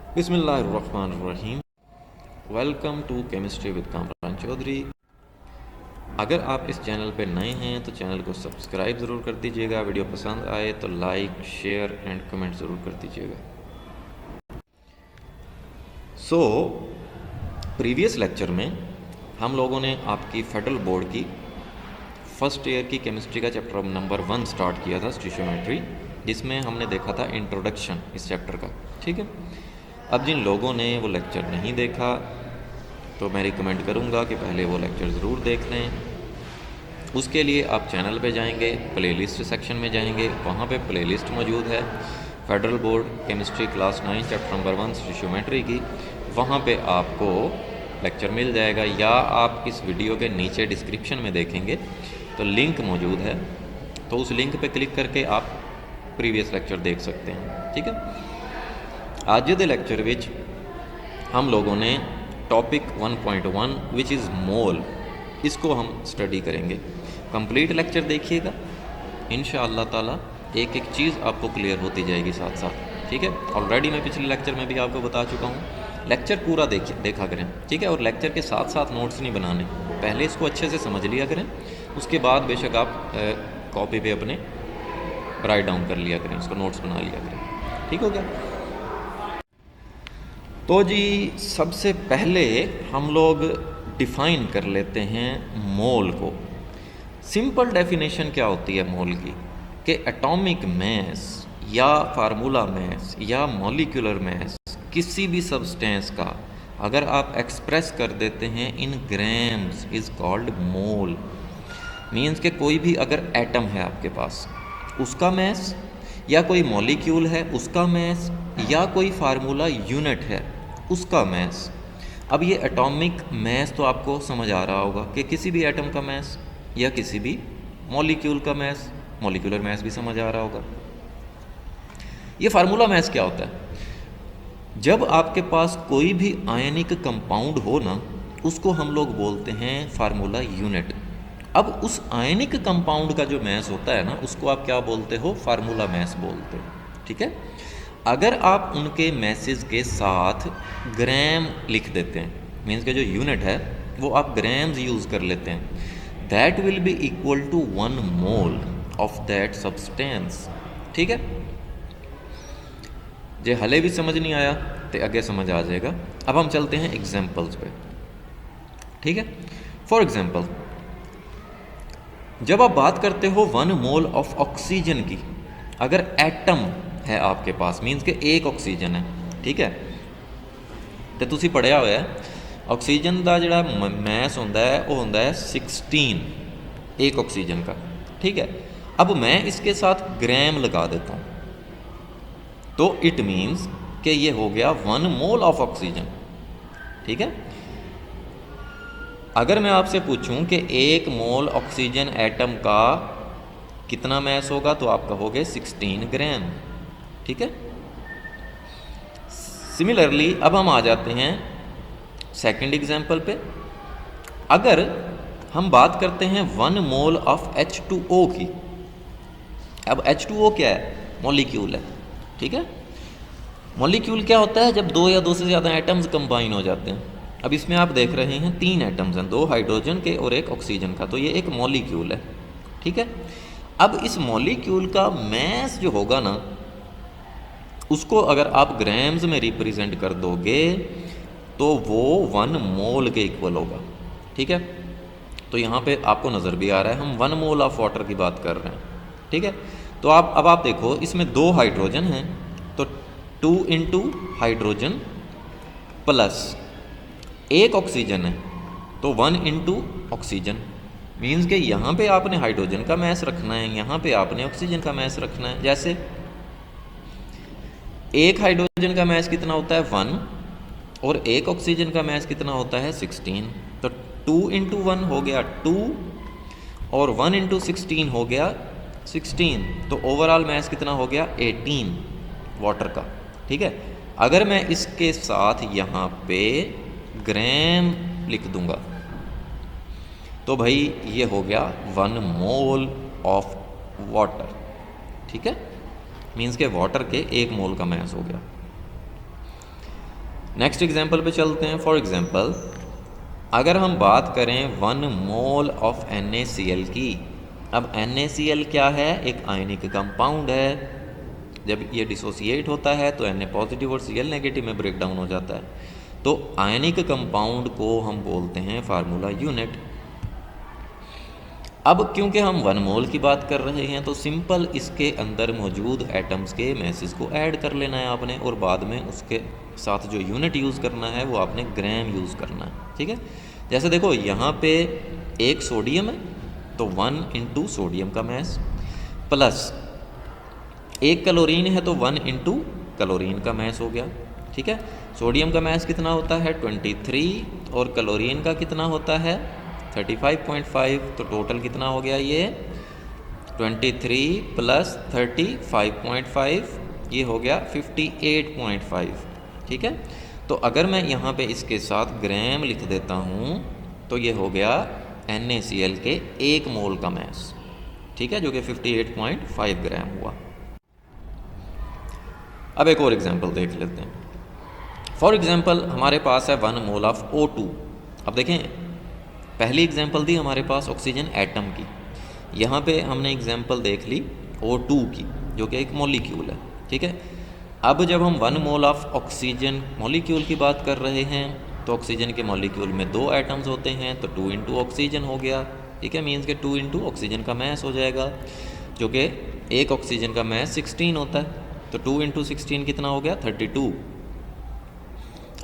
बिस्मिल्लाहिर्रहमानिर्रहीम। Welcome to chemistry with Kamran Chaudhry. अगर आप इस चैनल पर नए हैं तो चैनल को सब्सक्राइब ज़रूर कर दीजिएगा। वीडियो पसंद आए तो लाइक, शेयर एंड कमेंट ज़रूर कर दीजिएगा। प्रीवियस लेक्चर में हम लोगों ने आपकी फेडरल बोर्ड की फर्स्ट ईयर की केमिस्ट्री का चैप्टर नंबर 1 स्टार्ट किया था, स्टीशियोमेट्री, जिसमें हमने देखा था इंट्रोडक्शन इस चैप्टर का। ठीक है, अब जिन लोगों ने वो लेक्चर नहीं देखा तो मैं रिकमेंड करूँगा कि पहले वो लेक्चर ज़रूर देख लें। उसके लिए आप चैनल पे जाएंगे, प्लेलिस्ट सेक्शन में जाएंगे, वहाँ पे प्लेलिस्ट मौजूद है federal board chemistry class 9 chapter number 1 स्टीशियोमेट्री की। वहाँ पे आपको लेक्चर मिल जाएगा, या आप इस वीडियो के नीचे डिस्क्रिप्शन में देखेंगे तो लिंक मौजूद है, तो उस लिंक पे क्लिक करके आप प्रीवियस लेक्चर देख सकते हैं। ठीक है, आज के लेक्चर विच हम लोगों ने टॉपिक 1.1 विच इज़ मोल, इसको हम स्टडी करेंगे। कंप्लीट लेक्चर देखिएगा, इंशाअल्लाह ताला एक एक चीज़ आपको क्लियर होती जाएगी साथ साथ। ठीक है, ऑलरेडी मैं पिछले लेक्चर में भी आपको बता चुका हूँ, लेक्चर पूरा देखा करें। ठीक है, और लेक्चर के साथ साथ नोट्स नहीं बनाने, पहले इसको अच्छे से समझ लिया करें, उसके बाद बेशक आप कॉपी पे अपने राइट डाउन कर लिया करें, इसको नोट्स बना लिया करें। ठीक हो गया? तो जी सबसे पहले हम लोग डिफ़ाइन कर लेते हैं मोल को। सिंपल डेफिनेशन क्या होती है मोल की, कि एटॉमिक मैस या फार्मूला मैस या मॉलिक्यूलर मैस किसी भी सब्सटेंस का अगर आप एक्सप्रेस कर देते हैं in grams is called mole. Means के कोई भी अगर एटम है आपके पास, उसका मैस, या कोई मॉलिक्यूल है उसका मैस, या कोई फार्मूला यूनिट है उसका मैस। अब ये एटॉमिक मैस तो आपको समझ आ रहा होगा कि किसी भी एटम का मैस या किसी भी मॉलिक्यूल का मैस, मॉलिक्यूलर मैस भी समझ आ रहा होगा। ये फार्मूला मैस क्या होता है? जब आपके पास कोई भी आयनिक कंपाउंड हो ना, उसको हम लोग बोलते हैं फार्मूला यूनिट। अब उस आयनिक कंपाउंड का जो मैस होता है ना, उसको आप क्या बोलते हो? फार्मूला मैस बोलते हो। ठीक है, अगर आप उनके मैसेज के साथ ग्राम लिख देते हैं, मीन्स के जो यूनिट है वो आप ग्राम्स यूज़ कर लेते हैं, that will be equal to 1 mole of that substance. ठीक है, जे हले भी समझ नहीं आया तो आगे समझ आ जाएगा। अब हम चलते हैं एग्जाम्पल्स पे। ठीक है, फॉर एग्जाम्पल जब आप बात करते हो 1 मोल ऑफ ऑक्सीजन की, अगर एटम है आपके पास, मीन्स के एक ऑक्सीजन है। ठीक है, तो तुसी पढ़िया हुआ है ऑक्सीजन का जोड़ा मैस होंदा है वो होंदा है 16 एक ऑक्सीजन का। ठीक है, अब मैं इसके साथ ग्राम लगा देता हूँ तो इट मीन्स कि ये हो गया 1 मोल ऑफ ऑक्सीजन। ठीक है, अगर मैं आपसे पूछूं कि 1 मोल ऑक्सीजन एटम का कितना मैस होगा तो आप कहोगे 16 ग्राम। ठीक है, सिमिलरली अब हम आ जाते हैं सेकंड एग्जांपल पे। अगर हम बात करते हैं 1 मोल ऑफ H2O की। अब H2O क्या है? मॉलिक्यूल है। ठीक है, मॉलिक्यूल क्या होता है? जब 2 या 2 से ज़्यादा एटम्स कंबाइन हो जाते हैं। अब इसमें आप देख रहे हैं 3 एटम्स हैं, 2 हाइड्रोजन के और 1 ऑक्सीजन का, तो ये एक मॉलिक्यूल है। ठीक है, अब इस मॉलिक्यूल का मैस जो होगा ना, उसको अगर आप ग्राम्स में रिप्रेजेंट कर दोगे तो वो 1 मोल के इक्वल होगा। ठीक है, तो यहाँ पे आपको नज़र भी आ रहा है हम 1 मोल ऑफ वाटर की बात कर रहे हैं। ठीक है, तो अब आप देखो इसमें 2 हाइड्रोजन हैं, तो 2 इंटू हाइड्रोजन प्लस 1 ऑक्सीजन है तो 1 इंटू ऑक्सीजन। मीन्स कि यहाँ पे आपने हाइड्रोजन का मैस रखना है, यहाँ पे आपने ऑक्सीजन का मैस रखना है। जैसे 1 हाइड्रोजन का मैस कितना होता है? 1, और 1 ऑक्सीजन का मैस कितना होता है? 16। तो 2 इंटू 1 हो गया 2, और 1 इंटू 16 हो गया 16, तो ओवरऑल मैस कितना हो गया? 18 वाटर का। ठीक है, अगर मैं इसके साथ यहाँ पे ग्राम लिख दूंगा तो भाई ये हो गया 1 मोल ऑफ वाटर। ठीक है, मीन्स के वाटर के 1 मोल का मैस हो गया। नेक्स्ट एग्जांपल पे चलते हैं। फॉर एग्जांपल अगर हम बात करें 1 मोल ऑफ NaCl की। अब NaCl क्या है? एक आयनिक कंपाउंड है। जब ये डिसोसिएट होता है तो Na पॉजिटिव और Cl नेगेटिव में ब्रेक डाउन हो जाता है। तो आयनिक कंपाउंड को हम बोलते हैं फार्मूला यूनिट। अब क्योंकि हम 1 मोल की बात कर रहे हैं तो सिंपल इसके अंदर मौजूद एटम्स के मैसेज को ऐड कर लेना है आपने, और बाद में उसके साथ जो यूनिट यूज़ करना है वो आपने ग्राम यूज़ करना है। ठीक है, जैसे देखो यहाँ पे एक सोडियम है तो 1 इंटू सोडियम का मैस, प्लस एक क्लोरीन है तो 1 इंटू क्लोरीन का मैस हो गया। ठीक है, सोडियम का मैस कितना होता है 23 और क्लोरीन का कितना होता है 35.5, तो टोटल कितना हो गया ये 23 प्लस 35.5, ये हो गया 58.5। ठीक है, तो अगर मैं यहाँ पे इसके साथ ग्राम लिख देता हूँ तो ये हो गया NaCl के 1 मोल का मैस। ठीक है, जो कि 58.5 ग्राम हुआ। अब एक और एग्जांपल देख लेते हैं। फॉर एग्जांपल हमारे पास है 1 मोल ऑफ O2। अब देखें, पहली एग्जांपल दी हमारे पास ऑक्सीजन एटम की, यहाँ पे हमने एग्जांपल देख ली O2 की जो कि एक मॉलिक्यूल है। ठीक है, अब जब हम 1 मोल ऑफ ऑक्सीजन मॉलिक्यूल की बात कर रहे हैं तो ऑक्सीजन के मॉलिक्यूल में 2 एटम्स होते हैं, तो 2 इंटू ऑक्सीजन हो गया। ठीक है, मीन्स के 2 इंटू ऑक्सीजन का मैस हो जाएगा, जो कि एक ऑक्सीजन का मैस 16 होता है, तो 2 इंटू 16 कितना हो गया 32।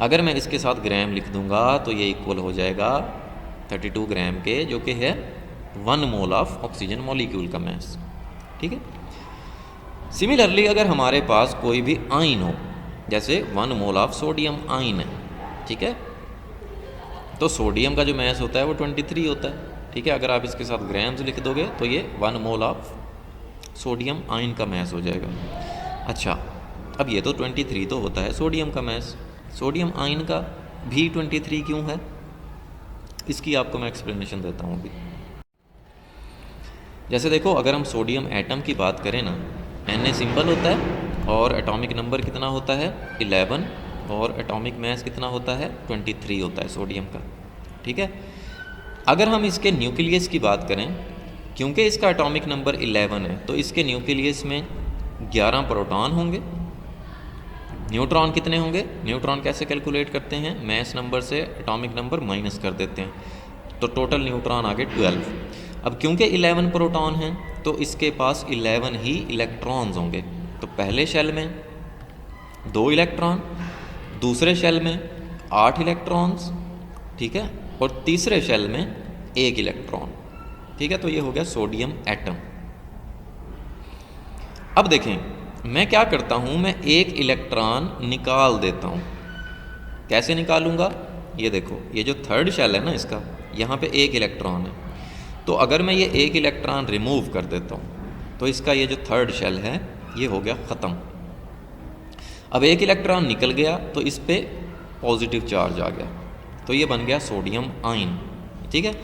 अगर मैं इसके साथ ग्राम लिख दूंगा तो ये इक्वल हो जाएगा 32 ग्राम के, जो कि है 1 मोल ऑफ ऑक्सीजन मॉलिक्यूल का मैस। ठीक है, सिमिलरली अगर हमारे पास कोई भी आयन हो, जैसे 1 मोल ऑफ सोडियम आयन है। ठीक है, तो सोडियम का जो मैस होता है वो 23 होता है। ठीक है, अगर आप इसके साथ ग्राम्स लिख दोगे तो ये 1 मोल ऑफ सोडियम आयन का मैस हो जाएगा। अच्छा, अब ये तो 23 तो होता है सोडियम का मैस, सोडियम आयन का भी 23 क्यों है, इसकी आपको मैं एक्सप्लेनेशन देता हूँ अभी। जैसे देखो, अगर हम सोडियम एटम की बात करें ना, Na सिंबल होता है और एटॉमिक नंबर कितना होता है 11, और एटॉमिक मैस कितना होता है 23 होता है सोडियम का। ठीक है, अगर हम इसके न्यूक्लियस की बात करें, क्योंकि इसका एटॉमिक नंबर 11 है तो इसके न्यूक्लियस में 11 प्रोटॉन होंगे। न्यूट्रॉन कितने होंगे? न्यूट्रॉन कैसे कैलकुलेट करते हैं? मैस नंबर से एटॉमिक नंबर माइनस कर देते हैं, तो टोटल न्यूट्रॉन आ गए 12। अब क्योंकि 11 प्रोटॉन हैं तो इसके पास 11 ही इलेक्ट्रॉन्स होंगे। तो पहले शेल में 2 इलेक्ट्रॉन, दूसरे शेल में 8 इलेक्ट्रॉन्स, ठीक है, और तीसरे शेल में 1 इलेक्ट्रॉन। ठीक है, तो ये हो गया सोडियम एटम। अब देखें, मैं क्या करता हूँ, मैं 1 इलेक्ट्रॉन निकाल देता हूँ। कैसे निकालूंगा? ये देखो, ये जो थर्ड शेल है ना इसका, यहाँ पे 1 इलेक्ट्रॉन है, तो अगर मैं ये 1 इलेक्ट्रॉन रिमूव कर देता हूँ तो इसका ये जो थर्ड शेल है ये हो गया ख़त्म। अब 1 इलेक्ट्रॉन निकल गया तो इस पर पॉजिटिव चार्ज आ गया, तो ये बन गया सोडियम आयन। ठीक है,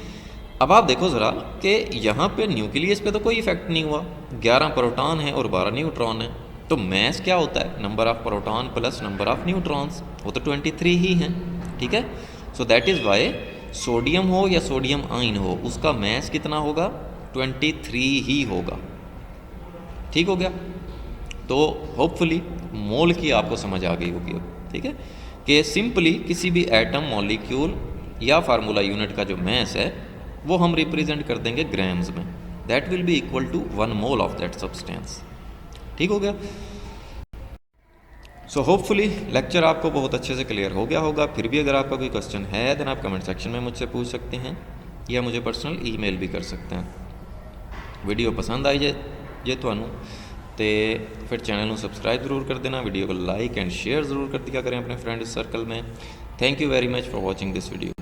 अब आप देखो ज़रा कि यहाँ पे न्यूक्लियस पे तो कोई इफेक्ट नहीं हुआ, 11 प्रोटॉन है और 12 न्यूट्रॉन है, तो मैस क्या होता है? Number of proton plus number of neutrons, वो तो 23 ही हैं। ठीक है, so that is why sodium हो या सोडियम आयन हो, उसका मैस कितना होगा? 23 ही होगा। ठीक हो गया, तो होपफुली मोल की आपको समझ आ गई होगी अब। ठीक है, कि सिंपली किसी भी एटम, मॉलिक्यूल या फार्मूला यूनिट का जो मैस है वो हम रिप्रेजेंट कर देंगे ग्राम्स में, that will be equal to 1 mole of that substance. ठीक हो गया। सो होपफुली लेक्चर आपको बहुत अच्छे से क्लियर हो गया होगा। फिर भी अगर आपका कोई क्वेश्चन है देन आप कमेंट सेक्शन में मुझसे पूछ सकते हैं या मुझे पर्सनल ईमेल भी कर सकते हैं। वीडियो पसंद आई जे ਤੁਹਾਨੂੰ तो फिर चैनल को सब्सक्राइब जरूर कर देना, वीडियो को लाइक एंड शेयर ज़रूर कर दिया करें अपने फ्रेंड सर्कल में। Thank you very much for watching this video.